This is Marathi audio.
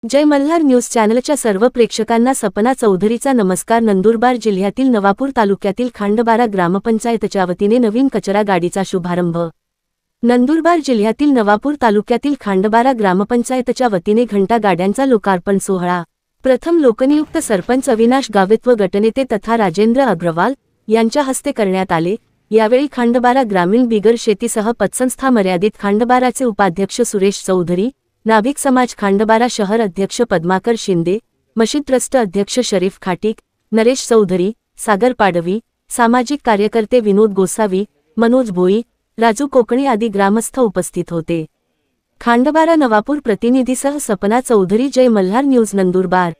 जय मल्हार न्यूज चॅनलच्या सर्व प्रेक्षकांना सपना चौधरीचा नमस्कार। नंदुरबार जिल्ह्यातील नवापूर तालुक्यातील खांडबारा ग्रामपंचायतच्या वतीने नवीन कचरा गाडीचा शुभारंभ। नंदुरबार जिल्ह्यातील नवापूर तालुक्यातील खांडबारा ग्रामपंचायतच्या वतीने घंटा गाड्यांचा लोकार्पण सोहळा प्रथम लोकनियुक्त सरपंच अविनाश गावित व गटनेते तथा राजेंद्र अग्रवाल यांच्या हस्ते करण्यात आले। यावेळी खांडबारा ग्रामीण बिगर शेतीसह पतसंस्था मर्यादित खांडबाराचे उपाध्यक्ष सुरेश चौधरी, नाभिक समाज खांडबारा शहर अध्यक्ष पद्माकर शिंदे, मशीद ट्रस्ट अध्यक्ष शरीफ खाटीक, नरेश चौधरी, सागर पाडवी, सामाजिक कार्यकर्ते विनोद गोसावी, मनोज भोई, राजू कोकणी आदी ग्रामस्थ उपस्थित होते। खांडबारा नवापूर प्रतिनिधीसह सपना चौधरी, जय मल्हार न्यूज नंदुरबार।